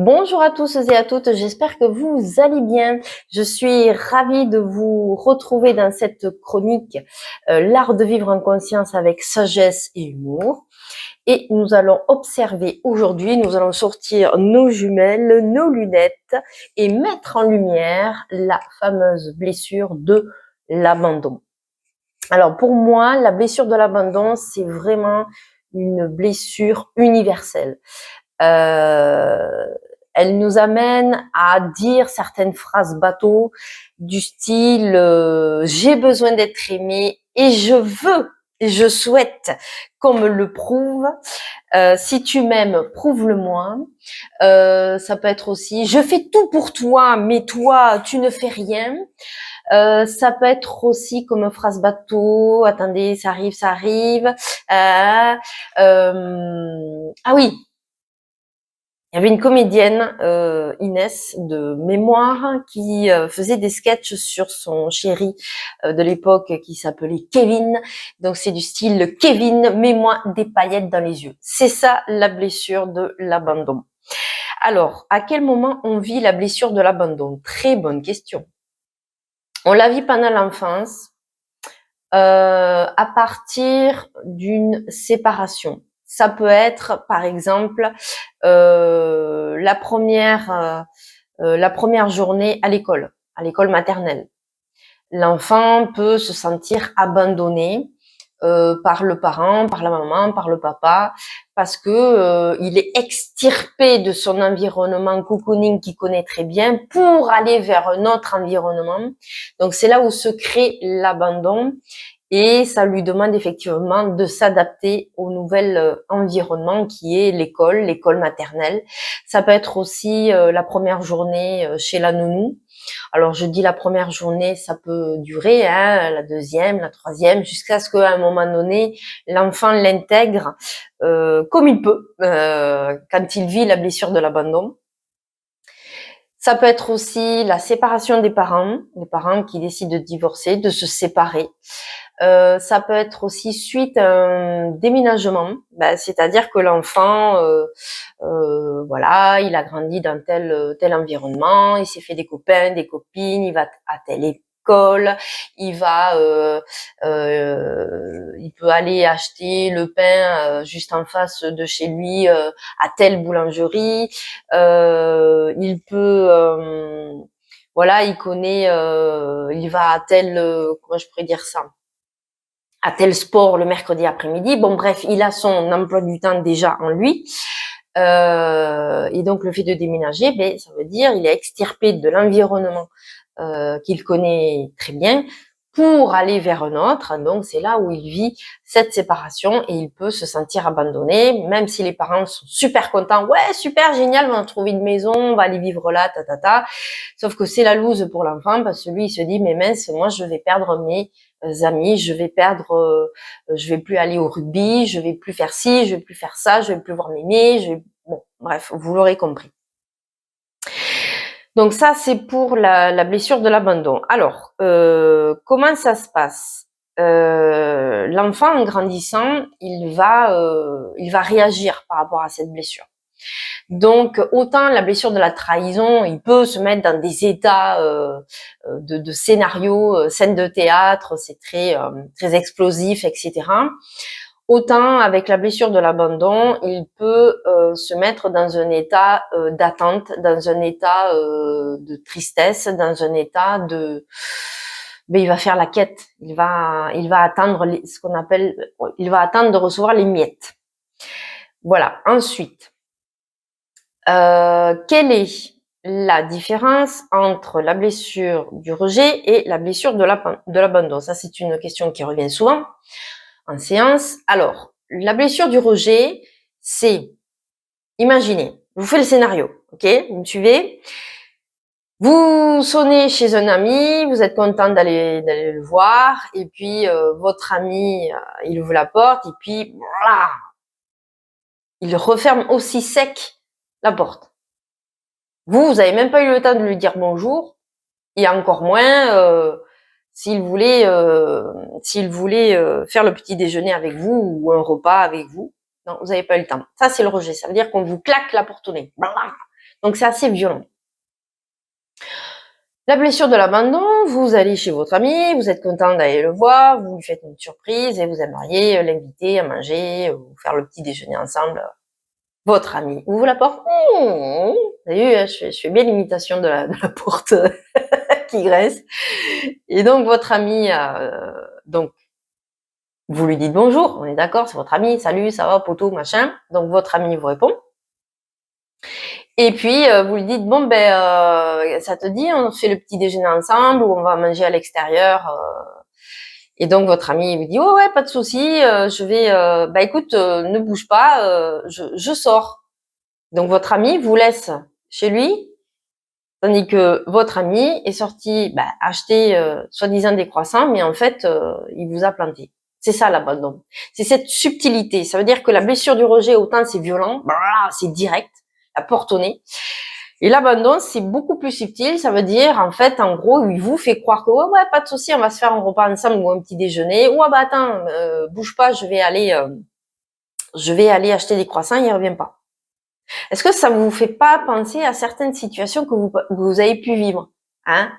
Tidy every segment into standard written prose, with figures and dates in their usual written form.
Bonjour à tous et à toutes, j'espère que vous allez bien. Je suis ravie de vous retrouver dans cette chronique L'art de vivre en conscience avec sagesse et humour. Et nous allons observer aujourd'hui, nous allons sortir nos jumelles, nos lunettes et mettre en lumière la fameuse blessure de l'abandon. Alors pour moi, la blessure de l'abandon, c'est vraiment une blessure universelle. Euh, Elle nous amène à dire certaines phrases bateau du style j'ai besoin d'être aimé et je veux et je souhaite qu'on me le prouve. Si tu m'aimes, prouve-le-moi. Ça peut être aussi je fais tout pour toi, mais toi tu ne fais rien. Ça peut être aussi comme phrase bateau. Attendez, ça arrive, ça arrive. Ah oui, il y avait une comédienne, Inès, de mémoire, qui faisait des sketchs sur son chéri de l'époque qui s'appelait Kevin. Donc c'est du style Kevin, mets-moi des paillettes dans les yeux. C'est ça la blessure de l'abandon. Alors, à quel moment on vit la blessure de l'abandon? Très bonne question. On la vit pendant l'enfance, à partir d'une séparation. Ça peut être, par exemple, la première journée à l'école maternelle. L'enfant peut se sentir abandonné par le parent, par la maman, par le papa, parce que il est extirpé de son environnement cocooning qu'il connaît très bien pour aller vers un autre environnement. Donc c'est là où se crée l'abandon. Et ça lui demande effectivement de s'adapter au nouvel environnement qui est l'école maternelle. Ça peut être aussi la première journée chez la nounou. Alors je dis la première journée, ça peut durer, hein, la deuxième, la troisième, jusqu'à ce qu'à un moment donné, l'enfant l'intègre comme il peut quand il vit la blessure de l'abandon. Ça peut être aussi la séparation des parents, les parents qui décident de divorcer, de se séparer. Ça peut être aussi suite à un déménagement, c'est-à-dire que l'enfant, voilà, il a grandi dans tel environnement, il s'est fait des copains, des copines, il va à telle école, il peut aller acheter le pain juste en face de chez lui à telle boulangerie, il peut voilà, il connaît, il va à tel, comment je pourrais dire ça, à tel sport le mercredi après-midi. Bon, bref, il a son emploi du temps déjà en lui. Et donc, le fait de déménager, ça veut dire il est extirpé de l'environnement qu'il connaît très bien pour aller vers un autre. Donc, c'est là où il vit cette séparation et il peut se sentir abandonné, même si les parents sont super contents. Ouais, super, génial, on va trouver une maison, on va aller vivre là, Sauf que c'est la loose pour l'enfant parce que lui, il se dit, mais mince, moi, je vais perdre mes amis, je vais plus aller au rugby, je vais plus faire ci, je vais plus faire ça, je vais plus voir mémé, bon, bref, vous l'aurez compris. Donc ça, c'est pour la blessure de l'abandon. Alors, comment ça se passe? L'enfant, en grandissant, il va réagir par rapport à cette blessure. Donc, autant la blessure de la trahison, il peut se mettre dans des états de scénario, scène de théâtre, c'est très explosif, etc. Autant avec la blessure de l'abandon, il peut se mettre dans un état d'attente, dans un état de tristesse, dans un état de... il va faire la quête, il va attendre ce qu'on appelle, il va attendre de recevoir les miettes. Voilà. Ensuite, quelle est la différence entre la blessure du rejet et la blessure de l'abandon? Ça, c'est une question qui revient souvent en séance. Alors, la blessure du rejet, c'est, imaginez, je vous fais le scénario, ok? Vous me suivez? Vous sonnez chez un ami, vous êtes content d'aller le voir, et puis votre ami, il ouvre la porte, et puis voilà, il referme aussi sec la porte. Vous avez même pas eu le temps de lui dire bonjour, et encore moins s'il voulait faire le petit déjeuner avec vous ou un repas avec vous. Non, vous n'avez pas eu le temps. Ça, c'est le rejet. Ça veut dire qu'on vous claque la porte au nez. Donc c'est assez violent. La blessure de l'abandon, vous allez chez votre ami, vous êtes content d'aller le voir, vous lui faites une surprise et vous aimeriez l'inviter à manger ou faire le petit déjeuner ensemble. Votre ami ouvre la porte. Vous avez vu, je fais bien l'imitation de la porte qui grince. Et donc votre ami, donc vous lui dites bonjour, on est d'accord, c'est votre ami, salut, ça va, poteau, machin. Donc votre ami vous répond. Et puis vous lui dites bon ça te dit, on fait le petit déjeuner ensemble ou on va manger à l'extérieur. Et donc votre ami vous dit oh ouais, pas de souci, je vais, écoute, ne bouge pas, je sors. Donc votre ami vous laisse chez lui, tandis que votre ami est sorti acheter soi-disant des croissants, mais en fait il vous a planté. C'est ça l'abandon. C'est cette subtilité. Ça veut dire que la blessure du rejet, autant c'est violent, c'est direct, la porte au nez. Et l'abandon, c'est beaucoup plus subtil. Ça veut dire, en fait, en gros, il vous fait croire que ouais, pas de souci, on va se faire un repas ensemble ou un petit déjeuner. Ou attends, bouge pas, je vais aller acheter des croissants. Il revient pas. Est-ce que ça vous fait pas penser à certaines situations que vous avez pu vivre, hein?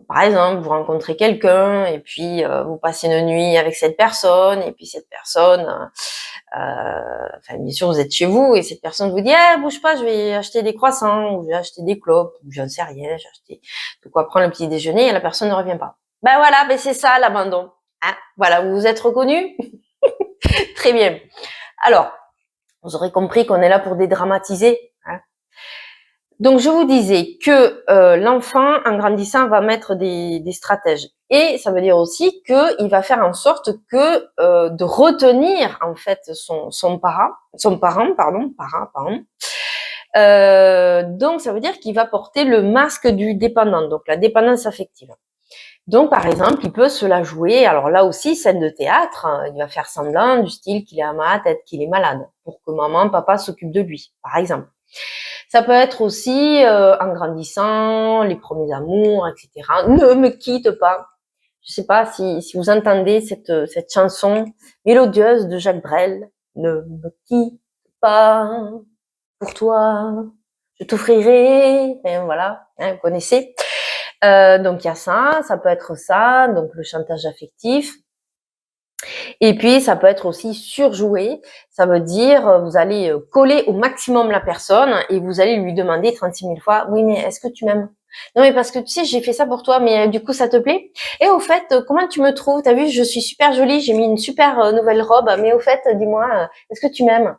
Par exemple, vous rencontrez quelqu'un et puis vous passez une nuit avec cette personne et puis cette personne, bien sûr vous êtes chez vous et cette personne vous dit bouge pas, je vais acheter des croissants ou je vais acheter des clopes ou j'en sais rien, j'ai acheté de quoi prendre le petit déjeuner et la personne ne revient pas. Voilà, c'est ça l'abandon. Hein, voilà, vous vous êtes reconnu. Très bien. Alors, vous aurez compris qu'on est là pour dédramatiser. Hein. Donc, je vous disais que l'enfant, en grandissant, va mettre des stratèges. Et ça veut dire aussi qu'il va faire en sorte que de retenir en fait son parent. Donc, ça veut dire qu'il va porter le masque du dépendant, donc la dépendance affective. Donc, par exemple, il peut se la jouer. Alors là aussi, scène de théâtre, il va faire semblant du style qu'il est à ma tête, qu'il est malade, pour que maman, papa s'occupe de lui, par exemple. Ça peut être aussi, en grandissant, les premiers amours, etc. Ne me quitte pas. Je sais pas si vous entendez cette chanson mélodieuse de Jacques Brel. Ne me quitte pas, pour toi, je t'offrirai. Voilà, vous connaissez. Donc il y a ça peut être ça, donc le chantage affectif. Et puis, ça peut être aussi surjoué. Ça veut dire, vous allez coller au maximum la personne et vous allez lui demander 36 000 fois, oui, mais est-ce que tu m'aimes? Non, mais parce que tu sais, j'ai fait ça pour toi, mais du coup, ça te plaît? Et au fait, comment tu me trouves? T'as vu, je suis super jolie, j'ai mis une super nouvelle robe, mais au fait, dis-moi, est-ce que tu m'aimes?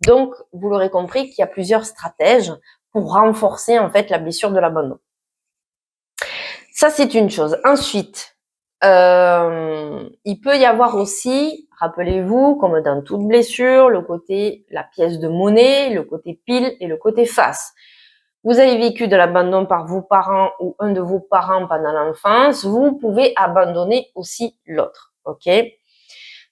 Donc, vous l'aurez compris qu'il y a plusieurs stratèges pour renforcer, en fait, la blessure de l'abandon. Ça, c'est une chose. Ensuite, il peut y avoir aussi, rappelez-vous, comme dans toute blessure, le côté, la pièce de monnaie, le côté pile et le côté face. Vous avez vécu de l'abandon par vos parents ou un de vos parents pendant l'enfance, vous pouvez abandonner aussi l'autre, ok?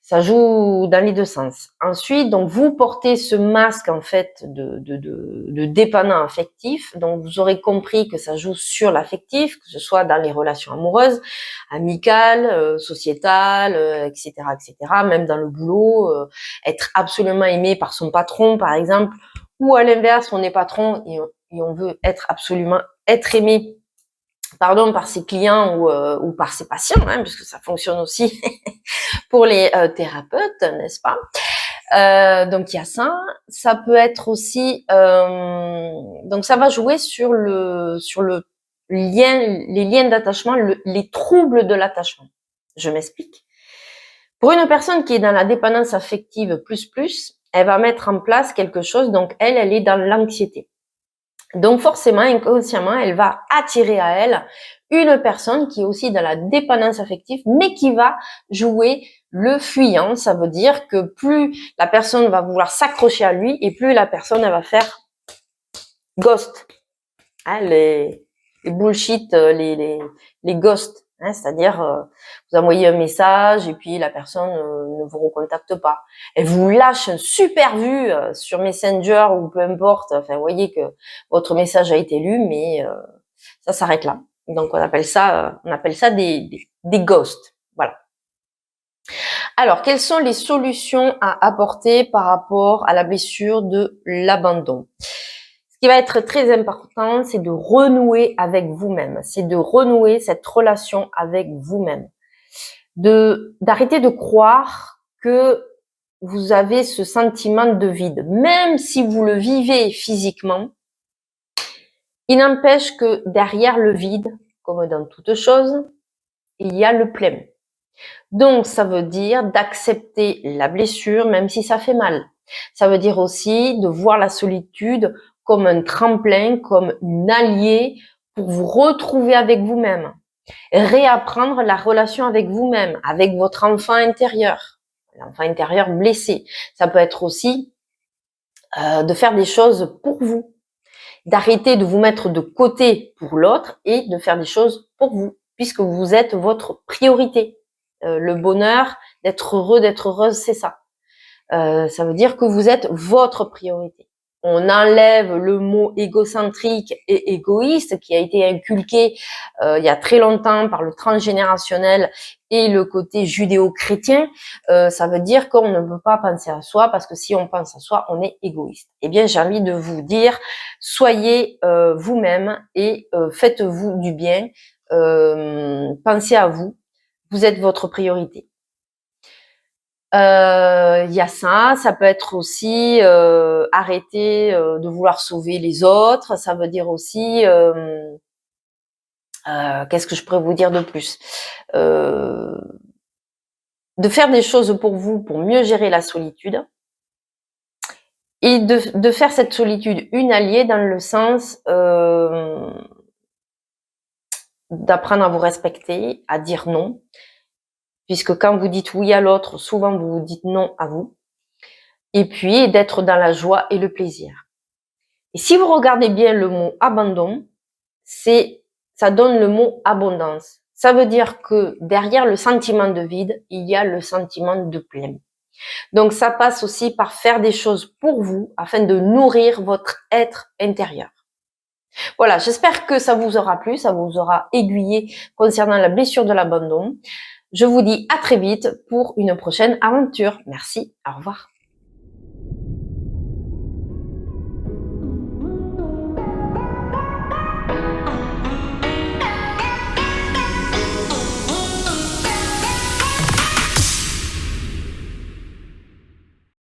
Ça joue dans les deux sens. Ensuite, donc vous portez ce masque en fait de dépendant affectif. Donc vous aurez compris que ça joue sur l'affectif, que ce soit dans les relations amoureuses, amicales, sociétales, etc., etc. Même dans le boulot, être absolument aimé par son patron, par exemple, ou à l'inverse, on est patron et on veut absolument être aimé par ses clients ou par ses patients, hein, puisque ça fonctionne aussi pour les thérapeutes, n'est-ce pas? Donc il y a ça. Ça peut être aussi, donc ça va jouer sur le lien, les liens d'attachement, les troubles de l'attachement. Je m'explique. Pour une personne qui est dans la dépendance affective plus, elle va mettre en place quelque chose. Donc elle est dans l'anxiété. Donc forcément, inconsciemment, elle va attirer à elle une personne qui est aussi dans la dépendance affective, mais qui va jouer le fuyant. Ça veut dire que plus la personne va vouloir s'accrocher à lui et plus la personne elle va faire ghost. Hein, les bullshit, les ghosts. Hein, c'est-à-dire, vous envoyez un message et puis la personne ne vous recontacte pas. Elle vous lâche un super vu sur Messenger ou peu importe. Enfin, vous voyez que votre message a été lu, mais ça s'arrête là. Donc, on appelle ça des ghosts. Voilà. Alors, quelles sont les solutions à apporter par rapport à la blessure de l'abandon? Ce qui va être très important, c'est de renouer avec vous-même. C'est de renouer cette relation avec vous-même. D'arrêter de croire que vous avez ce sentiment de vide. Même si vous le vivez physiquement, il n'empêche que derrière le vide, comme dans toute chose, il y a le plein. Donc, ça veut dire d'accepter la blessure, même si ça fait mal. Ça veut dire aussi de voir la solitude comme un tremplin, comme une alliée pour vous retrouver avec vous-même. Réapprendre la relation avec vous-même, avec votre enfant intérieur, l'enfant intérieur blessé. Ça peut être aussi de faire des choses pour vous, d'arrêter de vous mettre de côté pour l'autre et de faire des choses pour vous, puisque vous êtes votre priorité. Le bonheur, d'être heureux, d'être heureuse, c'est ça. Ça veut dire que vous êtes votre priorité. On enlève le mot égocentrique et égoïste qui a été inculqué il y a très longtemps par le transgénérationnel et le côté judéo-chrétien. Ça veut dire qu'on ne peut pas penser à soi parce que si on pense à soi, on est égoïste. Eh bien, j'ai envie de vous dire, soyez vous-même et faites-vous du bien. Pensez à vous. Vous êtes votre priorité. Il y a ça peut être aussi arrêter de vouloir sauver les autres. Ça veut dire aussi, qu'est-ce que je pourrais vous dire de plus? De faire des choses pour vous, pour mieux gérer la solitude. Et de faire cette solitude une alliée dans le sens d'apprendre à vous respecter, à dire non. Puisque quand vous dites oui à l'autre, souvent vous vous dites non à vous. Et puis d'être dans la joie et le plaisir. Et si vous regardez bien le mot abandon, ça donne le mot abondance. Ça veut dire que derrière le sentiment de vide, il y a le sentiment de plein. Donc ça passe aussi par faire des choses pour vous afin de nourrir votre être intérieur. Voilà, j'espère que ça vous aura plu, ça vous aura aiguillé concernant la blessure de l'abandon. Je vous dis à très vite pour une prochaine aventure. Merci, au revoir.